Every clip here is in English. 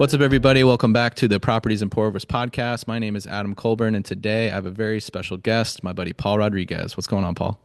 What's up, everybody? Welcome back to the Properties and Pour-Overs podcast. My name is Adam Colburn, and today I have a very special guest, my buddy Paul Rodriguez. What's going on, Paul?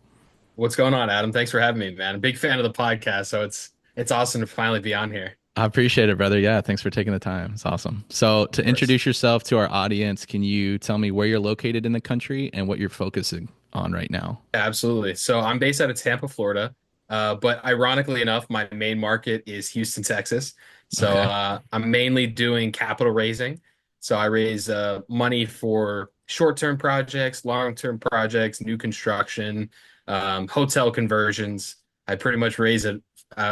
What's going on, Adam? Thanks for having me, man. I'm a big fan of the podcast, so it's awesome to finally be on here. I appreciate it, brother. Yeah, thanks for taking the time. It's awesome. So, Of to course. introduce yourself to our audience, can you tell me where you're located in the country and what you're focusing on right now? Absolutely. So I'm based out of Tampa, Florida, but ironically enough, my main market is Houston, Texas. So Okay, I'm mainly doing capital raising. So I raise money for short-term projects, long-term projects, new construction, hotel conversions. I pretty much raise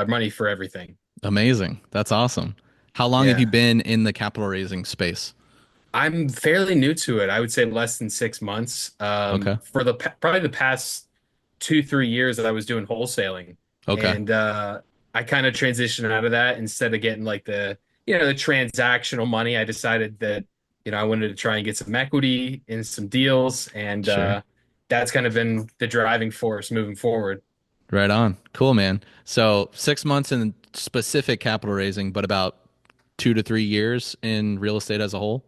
money for everything. amazing. That's awesome. How long have you Yeah. been in the capital raising space? I'm fairly new to it. I would say less than 6 months. Okay, For probably the past 2, 3 years that I was doing wholesaling, okay, and I kind of transitioned out of that. Instead of getting like the transactional money, I decided that I wanted to try and get some equity in some deals, and sure. that's kind of been the driving force moving forward. Right on. Cool, man. So, 6 months in specific capital raising, but about 2 to 3 years in real estate as a whole.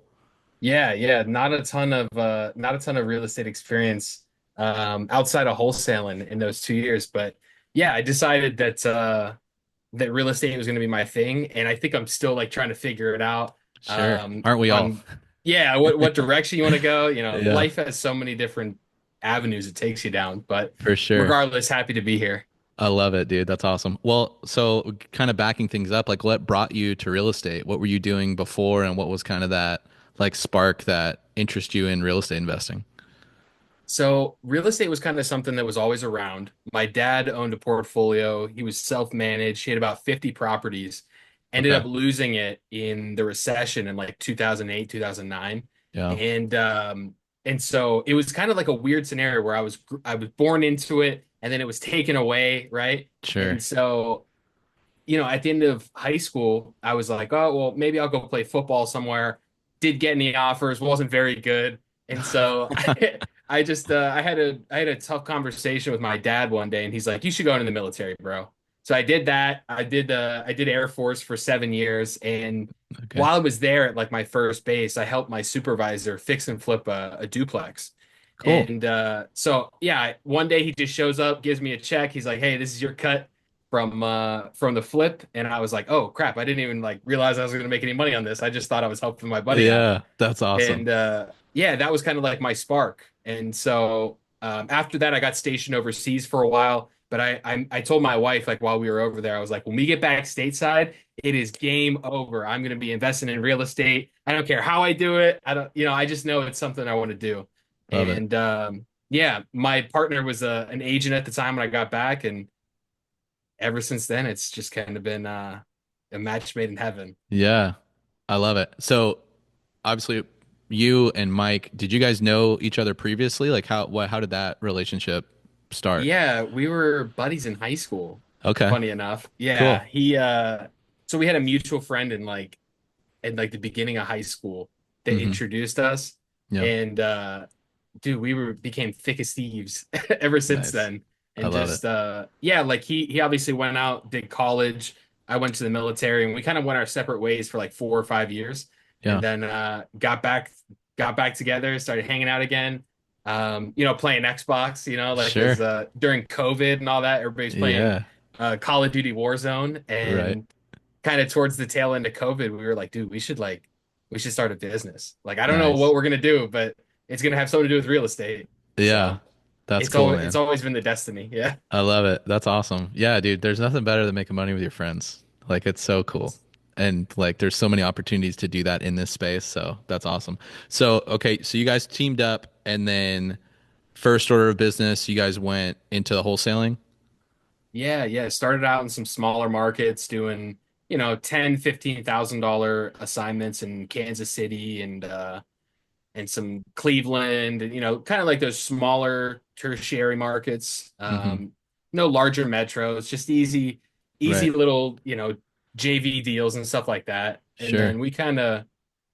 Yeah, yeah, not a ton of real estate experience outside of wholesaling in those 2 years, but yeah, I decided that real estate was going to be my thing, and I think I'm still like trying to figure it out Sure. Aren't we all? on yeah, what direction you want to go. Yeah, Life has so many different avenues it takes you down, but for sure. regardless, happy to be here. I love it, dude. That's awesome. Well, so kind of backing things up, like what brought you to real estate? What were you doing before, and what was kind of that like spark that interest you in real estate investing? So real estate was kind of something that was always around. My dad owned a portfolio. He was self-managed. He had about 50 properties. Ended Okay. up losing it in the recession in like 2008, 2009. Yeah. And so it was kind of like a weird scenario where I was born into it and then it was taken away, right? Sure. And so at the end of high school, I was like, oh, well, maybe I'll go play football somewhere. Did get any offers, wasn't very good. And so I had a tough conversation with my dad one day, and he's like, you should go into the military, bro. So I did that. I did Air Force for 7 years, and Okay. while I was there at like my first base, I helped my supervisor fix and flip a duplex. Cool. And so yeah, one day he just shows up, gives me a check. He's like, "Hey, this is your cut from the flip." And I was like, "Oh crap, I didn't even like realize I was going to make any money on this. I just thought I was helping my buddy out." Yeah, that's awesome. And yeah, that was kind of like my spark. And so after that, I got stationed overseas for a while. But I told my wife, like while we were over there, I was like, when we get back stateside, it is game over. I'm going to be investing in real estate. I don't care how I do it. I don't, I just know it's something I want to do. Love it. And yeah, my partner was an agent at the time when I got back, and ever since then, it's just kind of been a match made in heaven. Yeah, I love it. So obviously, you and Mike, did you guys know each other previously? Like how did that relationship start? Yeah, we were buddies in high school, Okay. funny enough. Yeah, Cool. he so we had a mutual friend in like the beginning of high school that Mm-hmm. introduced us. Yeah. And dude, we were became thick as thieves ever since Nice. then. I And love it. just yeah, like he obviously went out, did college. I went to the military, and we kind of went our separate ways for like 4 or 5 years. And Yeah. then got back together, started hanging out again. Playing Xbox, like Sure. because during COVID and all that, everybody's playing Yeah. Call of Duty Warzone. Right. And kind of towards the tail end of COVID, we were like, dude, we should start a business. Like, I don't know Nice. what we're gonna do, but it's gonna have something to do with real estate. Yeah. So That's it's cool, always it's man. always been the destiny. Yeah. I love it. That's awesome. Yeah, dude, there's nothing better than making money with your friends. Like it's so cool. And like there's so many opportunities to do that in this space, so that's awesome. So, okay, so you guys teamed up and then first order of business, you guys went into the wholesaling? Yeah, yeah. Started out in some smaller markets doing, 10, $15,000 assignments in Kansas City and some Cleveland and kind of like those smaller tertiary markets. Mm-hmm. No larger metros, just easy Right. little, JV deals and stuff like that. And Sure. then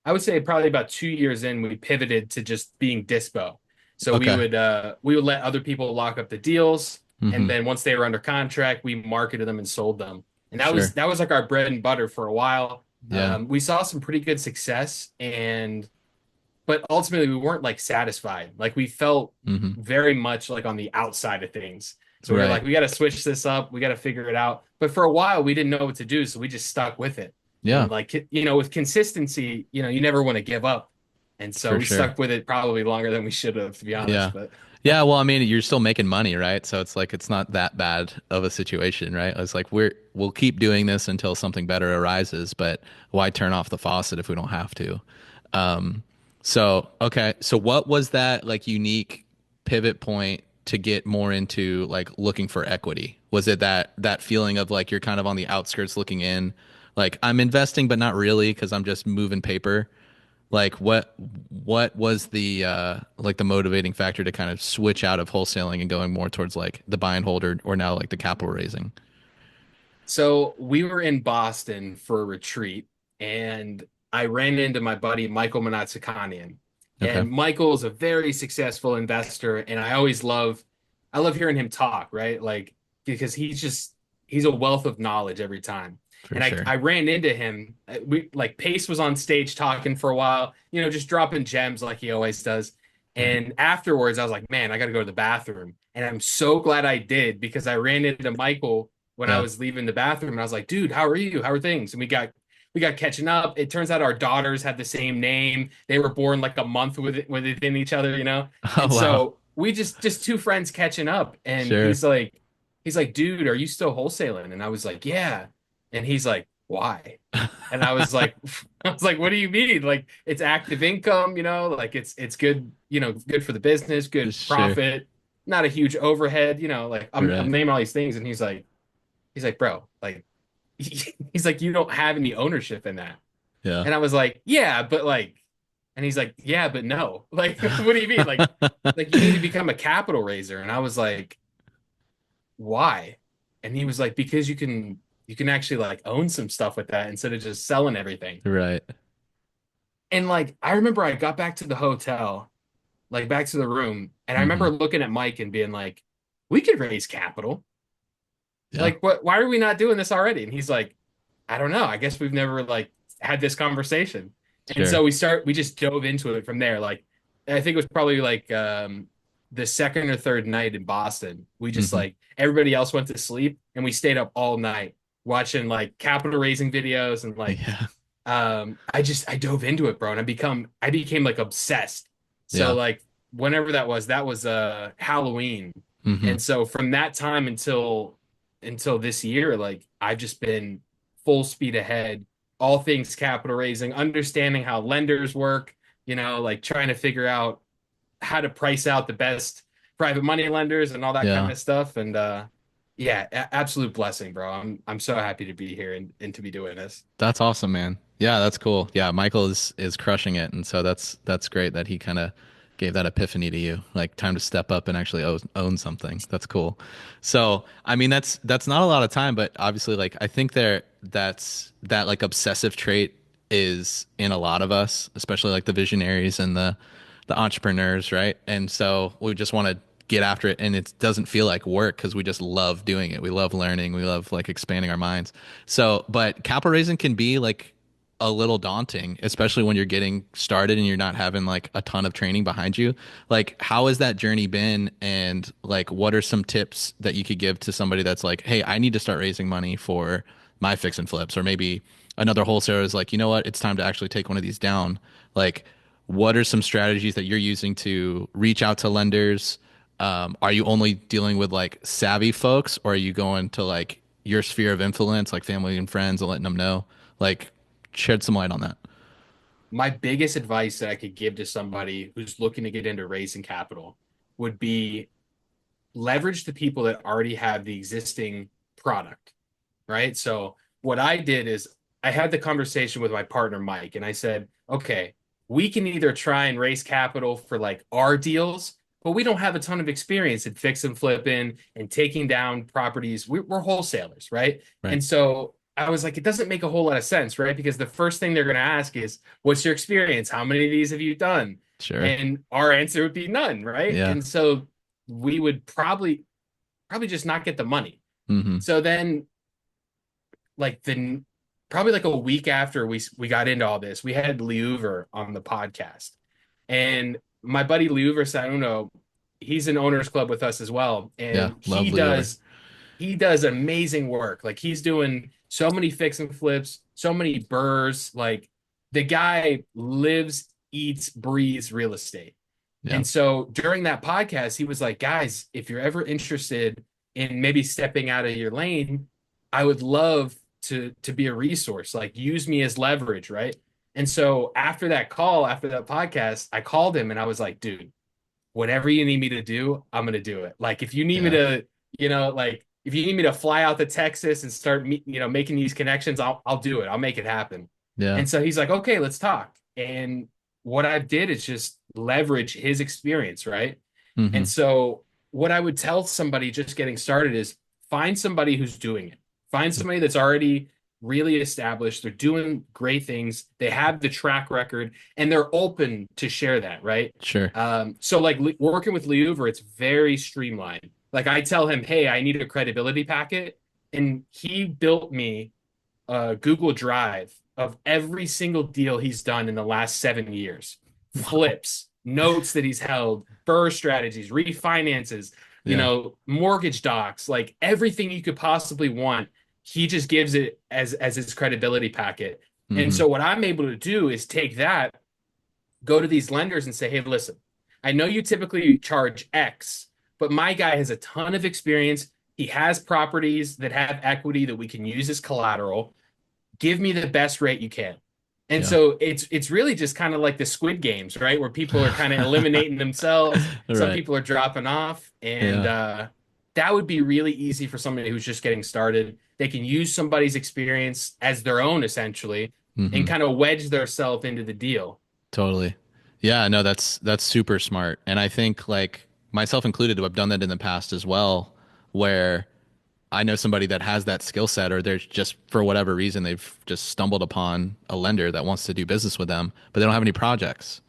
I would say probably about 2 years in, we pivoted to just being dispo. So we Okay. would uh we would let other people lock up the deals, and Mm-hmm. then once they were under contract, we marketed them and sold them. And that was Sure. that was like our bread and butter for a while. Yeah. We saw some pretty good success, and but ultimately we weren't like satisfied. Like we felt Hmm. very much like on the outside of things. So we were Right. like, we got to switch this up. We got to figure it out. But for a while, we didn't know what to do, so we just stuck with it. Yeah, And like with consistency, you never want to give up. And so for we sure. stuck with it probably longer than we should have, to be honest. Yeah. But Yeah, well, I mean, you're still making money, right? So it's like it's not that bad of a situation, right? It's like we'll keep doing this until something better arises, but why turn off the faucet if we don't have to? Um, so okay, so what was that like unique pivot point to get more into like looking for equity? Was it that feeling of like you're kind of on the outskirts looking in, like I'm investing but not really because I'm just moving paper? Like what was the like the motivating factor to kind of switch out of wholesaling and going more towards like the buy and hold or now like the capital raising? so we were in Boston for a retreat, and I ran into my buddy Michael Manatsakanian. Okay, And Michael is a very successful investor, and I love hearing him talk, right? Like because he's a wealth of knowledge every time. for And I sure. I ran into him. We like Pace was on stage talking for a while, just dropping gems like he always does. Right. And afterwards, I was like, man, I got to go to the bathroom. And I'm so glad I did because I ran into Michael when I Yeah. was leaving the bathroom, and I was like, dude, how are you? How are things? And we got catching up. It turns out our daughters had the same name. They were born like a month within each other. Oh And wow. so we just two friends catching up. And Sure. he's like, dude, are you still wholesaling? And I was like, yeah. And he's like, why? And I was like, what do you mean? Like it's active income, like it's good, good for the business, good Sure. profit, not a huge overhead, like I'm Right. naming all these things. And he's like, bro, like, he's like, you don't have any ownership in that. Yeah. And I was like, yeah, but like, and he's like, yeah, but no. Like, what do you mean? Like you need to become a capital raiser. And I was like, why? And he was like, because you can actually like own some stuff with that instead of just selling everything. Right. And like, I remember I got back to the hotel, like back to the room, and I remember Hmm. looking at Mike and being like, we could raise capital. Yeah. Like, why are we not doing this already? And he's like, I don't know. I guess we've never like had this conversation. And Sure. so we just dove into it from there. Like, I think it was probably like the second or third night in Boston. We just Hmm. like everybody else went to sleep and we stayed up all night watching like capital raising videos and like Yeah. I dove into it, bro, and I became like obsessed. So Yeah. like whenever that was Halloween. Hmm. And so from that time until this year, like I've just been full speed ahead, all things capital raising, understanding how lenders work, like trying to figure out how to price out the best private money lenders and all that kind Yeah. of stuff. And yeah, absolute blessing, bro. I'm so happy to be here and to be doing this. That's awesome, man. Yeah, that's cool. Yeah, Michael is crushing it, and so that's great that he kind of gave that epiphany to you, like time to step up and actually own something. That's cool. So, I mean, that's not a lot of time, but obviously, like I think that like obsessive trait is in a lot of us, especially like the visionaries and the entrepreneurs, right? And so we just want to get after it and it doesn't feel like work because we just love doing it. We love learning. We love like expanding our minds. So, but capital raising can be like a little daunting, especially when you're getting started and you're not having like a ton of training behind you. Like, how has that journey been? And like, what are some tips that you could give to somebody that's like, hey, I need to start raising money for my fix and flips? Or maybe another wholesaler is like, you know what? It's time to actually take one of these down. Like, what are some strategies that you're using to reach out to lenders? Are you only dealing with like savvy folks, or are you going to like your sphere of influence, like family and friends, and letting them know? Like, shed some light on that. My biggest advice that I could give to somebody who's looking to get into raising capital would be leverage the people that already have the existing product, right? So what I did is I had the conversation with my partner Mike, and I said, okay, we can either try and raise capital for like our deals, but we don't have a ton of experience in fix and flipping and taking down properties. We're wholesalers, right? Right. And so I was like, it doesn't make a whole lot of sense, right? Because the first thing they're going to ask is, what's your experience? How many of these have you done? Sure. And our answer would be none, right? Yeah. And so we would probably just not get the money. Hmm. So then like probably like a week after we got into all this, we had Liuver on the podcast. And my buddy Liuver Sauno, he's an owners club with us as well. Yeah, And lovely over. he does amazing work. Like he's doing so many fix and flips, so many burrs. Like the guy lives, eats, breathes real estate. Yeah. And so during that podcast, he was like, guys, if you're ever interested in maybe stepping out of your lane, I would love to be a resource. Like use me as leverage, right? And so after that call, after that podcast, I called him and I was like, dude, whatever you need me to do, I'm gonna do it. Like if you need me Yeah. to, like if you need me to fly out to Texas and start making these connections, I'll do it. I'll make it happen. Yeah. And so he's like, okay, let's talk. And what I did is just leverage his experience, right? And Hmm. so what I would tell somebody just getting started is find somebody who's doing it. Find somebody that's already really established. They're doing great things. They have the track record and they're open to share that, right? Sure. So like working with Liuver, it's very streamlined. Like I tell him, hey, I need a credibility packet, and he built me a Google Drive of every single deal he's done in the last 7 years, Wow. flips, notes that he's held, burr strategies, refinances, Yeah. mortgage docs, like everything you could possibly want. He just gives it as his credibility packet. And Hmm. so what I'm able to do is take that, go to these lenders and say, hey, listen, I know you typically charge X, but my guy has a ton of experience. He has properties that have equity that we can use as collateral. Give me the best rate you can. And Yeah. so it's really just kind of like the Squid Games, right? Where people are kind of eliminating themselves. Some Right. people are dropping off, and Yeah. that would be really easy for somebody who's just getting started. They can use somebody's experience as their own, essentially, and Hmm. kind of wedge themselves into the deal. Totally. Yeah, no, that's super smart. And I think like myself included, I've done that in the past as well, where I know somebody that has that skill set, or they're just for whatever reason they've just stumbled upon a lender that wants to do business with them, but they don't have any projects,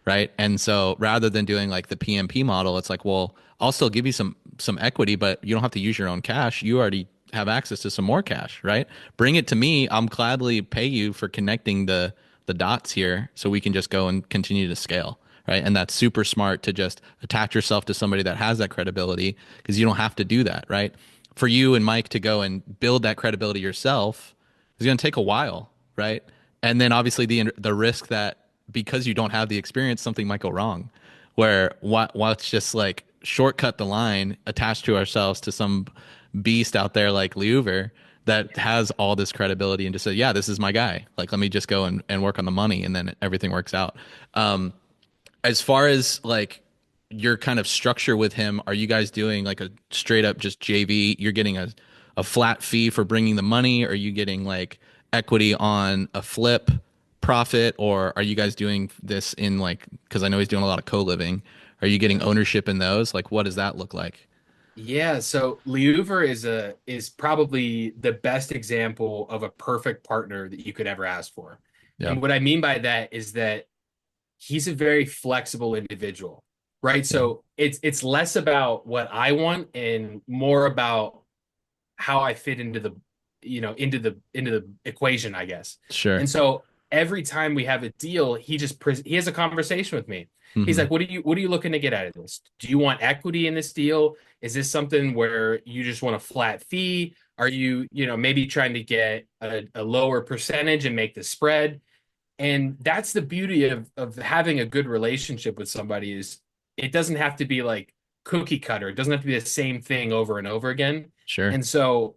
right? And so rather than doing like the PMP model, it's like, well, I'll still give you some equity, but you don't have to use your own cash. You already have access to some more cash, right? Bring it to me. I'm gladly pay you for connecting the dots here, so we can just go and continue to scale. Right. And that's super smart to just attach yourself to somebody that has that credibility because you don't have to do that. Right. For you and Mike to go and build that credibility yourself is going to take a while. Right. And then obviously the risk that because you don't have the experience, something might go wrong. Where while it's just like shortcut the line attached to ourselves to some beast out there like Liuver that has all this credibility and just say, yeah, this is my guy. Like, let me just go and work on the money and then everything works out. As far as like your kind of structure with him, are you guys doing like a straight up just JV? You're getting a flat fee for bringing the money? Are you getting like equity on a flip profit? Or are you guys doing this in like, because I know he's doing a lot of co-living. Are you getting ownership in those? Like, what does that look like? Yeah, so Liuver is probably the best example of a perfect partner that you could ever ask for. Yeah. And what I mean by that is that he's a very flexible individual, right? Yeah. So it's less about what I want and more about how I fit into the equation, I guess. Sure. And so every time we have a deal, he has a conversation with me. He's Hmm. like, what are you looking to get out of this? Do you want equity in this deal? Is this something where you just want a flat fee? Are you, maybe trying to get a lower percentage and make the spread? And that's the beauty of having a good relationship with somebody is it doesn't have to be like cookie cutter. It doesn't have to be the same thing over and over again. Sure. And so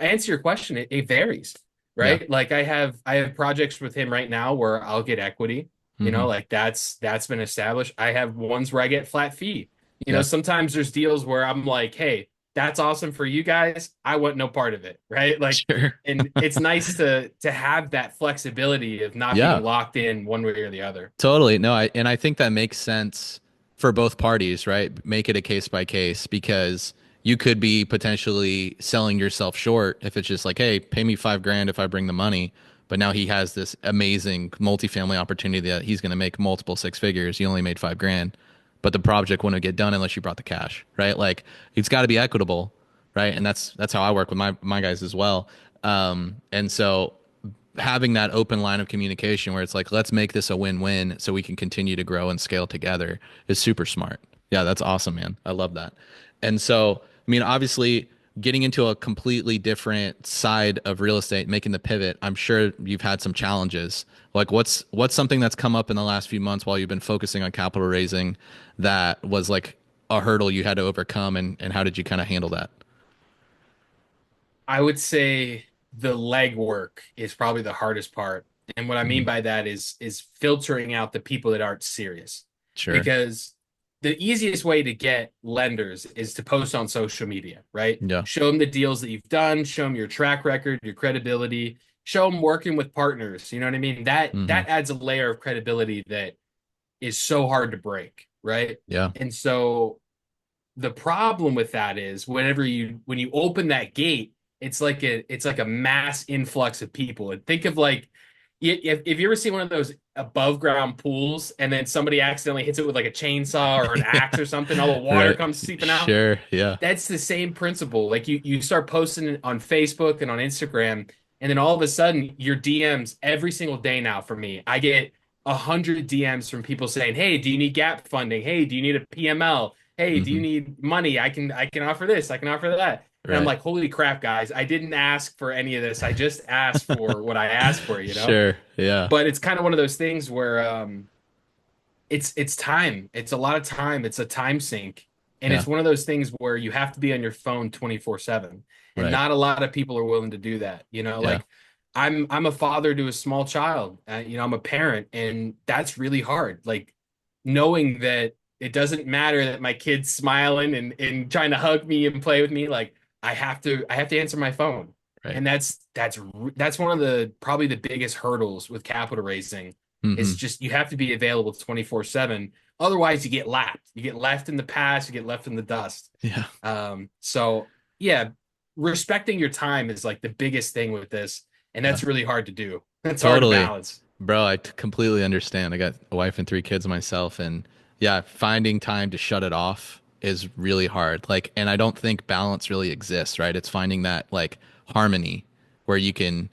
answer your question, it varies, Yeah. right? Like I have projects with him right now where I'll get equity, Hmm. like that's been established. I have ones where I get flat fee. Yeah. Sometimes there's deals where I'm like, hey, that's awesome for you guys. I want no part of it, right? Like, Sure. and it's nice to have that flexibility of not being Yeah. locked in one way or the other. Totally. No, I think that makes sense for both parties, right? Make it a case by case because you could be potentially selling yourself short if it's just like, hey, pay me 5 grand if I bring the money. But now he has this amazing multifamily opportunity that he's going to make multiple six figures. You only made 5 grand, but the project wouldn't get done unless you brought the cash, right? Like it's got to be equitable, right? And that's how I work with my guys as well. And so having that open line of communication where it's like, let's make this a win-win so we can continue to grow and scale together is super smart. Yeah, that's awesome, man. I love that. And so, I mean, obviously, getting into a completely different side of real estate, making the pivot, I'm sure you've had some challenges. Like, what's something that's come up in the last few months while you've been focusing on capital raising that was like a hurdle you had to overcome, and how did you kind of handle that? I would say the legwork is probably the hardest part. And what I mean Mhm. by that is filtering out the people that aren't serious. Sure. Because the easiest way to get lenders is to post on social media, right? Yeah. Show them the deals that you've done, show them your track record, your credibility, show them working with partners. You know what I mean? Hmm. That adds a layer of credibility that is so hard to break, right? Yeah. And so the problem with that is when you open that gate, it's like a mass influx of people. And think of like if you ever see one of those above ground pools and then somebody accidentally hits it with like a chainsaw or an axe or something, all the water Right. comes seeping out. Sure. Yeah. That's the same principle. Like you start posting it on Facebook and on Instagram, and then all of a sudden your DMs every single day now for me. I get 100 DMs from people saying, "Hey, do you need gap funding? Hey, do you need a PML? Hey, do you Hmm. need money? I can offer this. I can offer that." And I'm Right. like, "Holy crap, guys! I didn't ask for any of this. I just asked for what I asked for, you know?" Sure. Yeah. But it's kind of one of those things where it's time. It's a lot of time. It's a time sink. And Yeah. it's one of those things where you have to be on your phone 24/7. And Right. not a lot of people are willing to do that. You know, Yeah. like I'm a father to a small child. You know, I'm a parent, and that's really hard. Like knowing that it doesn't matter that my kid's smiling and trying to hug me and play with me, like I have to answer my phone. Right. And that's one of the probably the biggest hurdles with capital raising. It's Hmm. just you have to be available 24/7. Otherwise, you get lapped. You get left in the past, you get left in the dust. Yeah. So yeah, respecting your time is like the biggest thing with this, and Yeah. that's really hard to do. It's hard to Totally. balance. Bro, completely understand. I got a wife and three kids myself, and yeah, finding time to shut it off is really hard. Like, and I don't think balance really exists, right? It's finding that like harmony where you can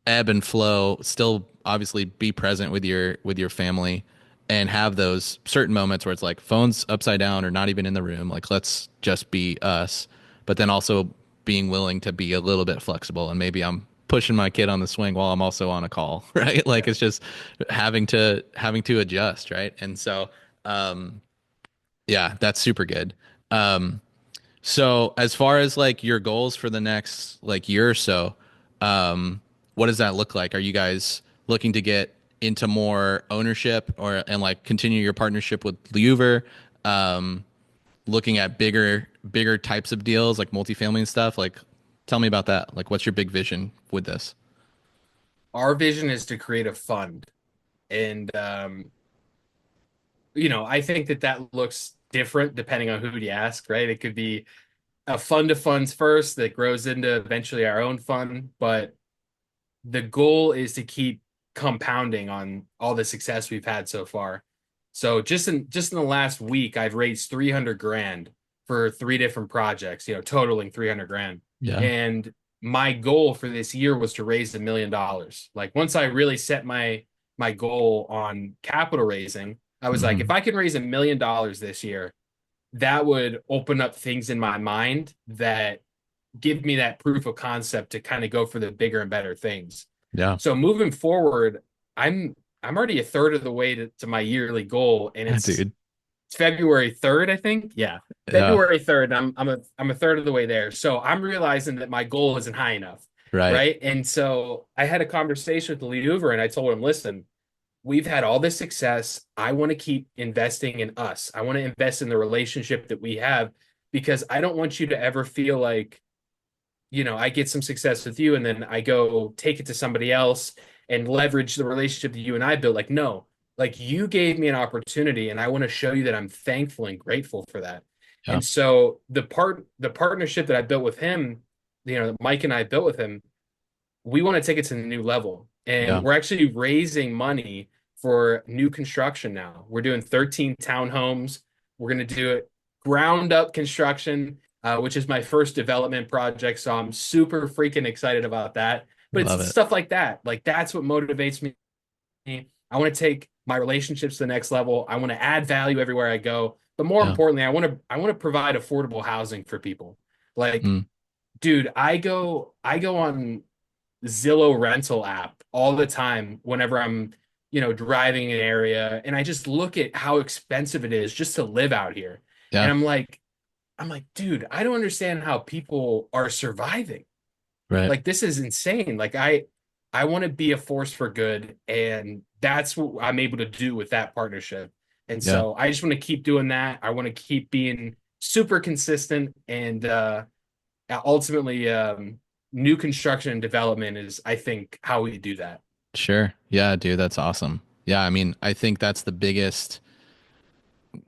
ebb and flow, still obviously be present with your family and have those certain moments where it's like phones upside down or not even in the room, like let's just be us, but then also being willing to be a little bit flexible and maybe I'm pushing my kid on the swing while I'm also on a call, right? Like Yeah. it's just having to adjust, right? And so yeah, that's super good. So as far as like your goals for the next like year or so, what does that look like? Are you guys looking to get into more ownership or and like continue your partnership with Liuver? Looking at bigger types of deals like multifamily and stuff? Like tell me about that. Like what's your big vision with this? Our vision is to create a fund, and you know, I think that that looks different depending on who you ask, right? It could be a fund of funds first that grows into eventually our own fund, but the goal is to keep compounding on all the success we've had so far. So just in the last week, I've raised 300 grand for three different projects, you know, totaling 300 grand. Yeah. And my goal for this year was to raise $1 million. Like once I really set my goal on capital raising, I was like, if Hmm. I can raise $1 million this year, that would open up things in my mind that give me that proof of concept to kind of go for the bigger and better things. Yeah. So moving forward, I'm already a third of the way to my yearly goal, and Yeah, dude. it's February 3rd, I think. Yeah. Yeah. February 3rd, I'm a third of the way there. So I'm realizing that my goal isn't high enough. Right. Right. And so I had a conversation with Lee Hoover and I told him, listen, we've had all this success. I want to keep investing in us. I want to invest in the relationship that we have because I don't want you to ever feel like, you know, I get some success with you and then I go take it to somebody else and leverage the relationship that you and I built. Like, no, like you gave me an opportunity and I want to show you that I'm thankful and grateful for that. Yeah. And so the partnership that I built with him, you know, that Mike and I built with him, we want to take it to the new level. And Yeah. we're actually raising money for new construction now. We're doing 13 townhomes. We're going to do it ground up construction, which is my first development project. So I'm super freaking excited about that. But Love it's it. stuff like that. Like that's what motivates me. I want to take my relationships to the next level. I want to add value everywhere I go. But more Yeah. importantly, I want to provide affordable housing for people. Like, Mm, dude, I go on Zillow rental app all the time whenever I'm, driving an area and I just look at how expensive it is just to live out here. And yeah. I'm like, dude, I don't understand how people are surviving. Right. Like this is insane. Like I want to be a force for good, and that's what I'm able to do with that partnership. And Yeah. so I just want to keep doing that. I want to keep being super consistent, and ultimately, new construction and development is, I think, how we do that. Sure. Yeah, dude, that's awesome. Yeah, I mean, I think that's the biggest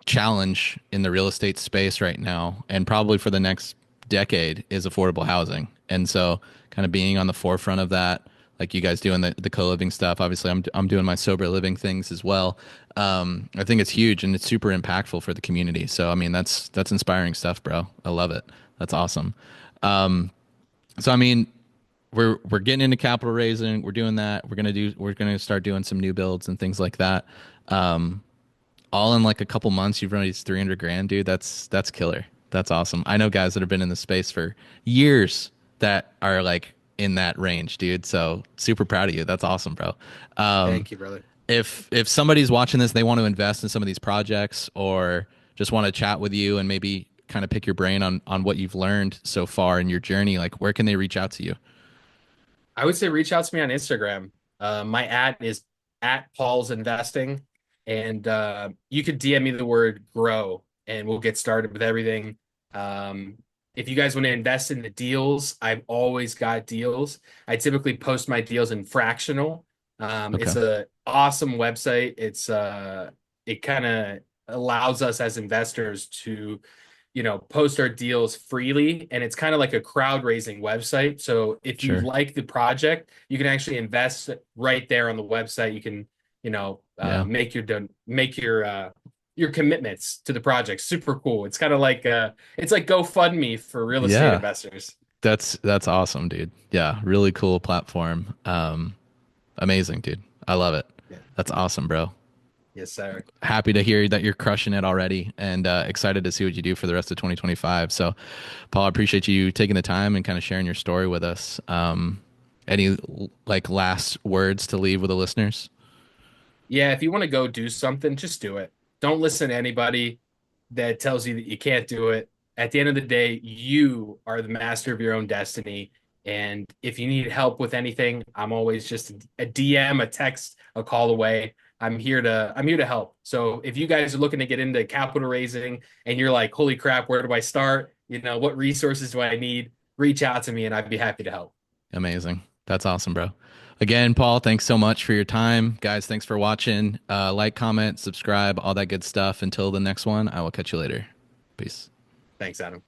challenge in the real estate space right now, and probably for the next decade, is affordable housing. And so, kind of being on the forefront of that, like you guys doing the co-living stuff. Obviously, I'm doing my sober living things as well. I think it's huge and it's super impactful for the community. So, I mean, that's inspiring stuff, bro. I love it. That's awesome. So, I mean, we're getting into capital raising. We're doing that. We're gonna start doing some new builds and things like that. All in like a couple months, you've raised 300 grand, dude. That's killer. That's awesome. I know guys that have been in the space for years that are like in that range, dude. So super proud of you. That's awesome, bro. Um, Thank you, brother. if somebody's watching this, they want to invest in some of these projects or just want to chat with you and maybe kind of pick your brain on what you've learned so far in your journey, like where can they reach out to you? I would say reach out to me on Instagram. My ad is at Paul's Investing, and you could DM me the word grow, and we'll get started with everything. Um, if you guys want to invest in the deals, I've always got deals. I typically post my deals in fractional. It's Okay. a awesome website. It kind of allows us as investors to post our deals freely, and it's kind of like a crowd raising website. So if you Sure. like the project, you can actually invest right there on the website. You can, Yeah. make your commitments to the project. Super cool. It's like GoFundMe for real estate Yeah. investors. That's awesome, dude. Yeah, really cool platform. Amazing, dude. I love it. Yeah. That's awesome, bro. Yes, sir. Happy to hear that you're crushing it already and excited to see what you do for the rest of 2025. So, Paul, I appreciate you taking the time and kind of sharing your story with us. Any like last words to leave with the listeners? Yeah, if you want to go do something, just do it. Don't listen to anybody that tells you that you can't do it. At the end of the day, you are the master of your own destiny. And if you need help with anything, I'm always just a DM, a text, a call away. I'm here to help. So if you guys are looking to get into capital raising and you're like, holy crap, where do I start? What resources do I need? Reach out to me and I'd be happy to help. Amazing. That's awesome, bro. Again, Paul, thanks so much for your time. Guys, thanks for watching. Like, comment, subscribe, all that good stuff. Until the next one, I will catch you later. Peace. Thanks, Adam.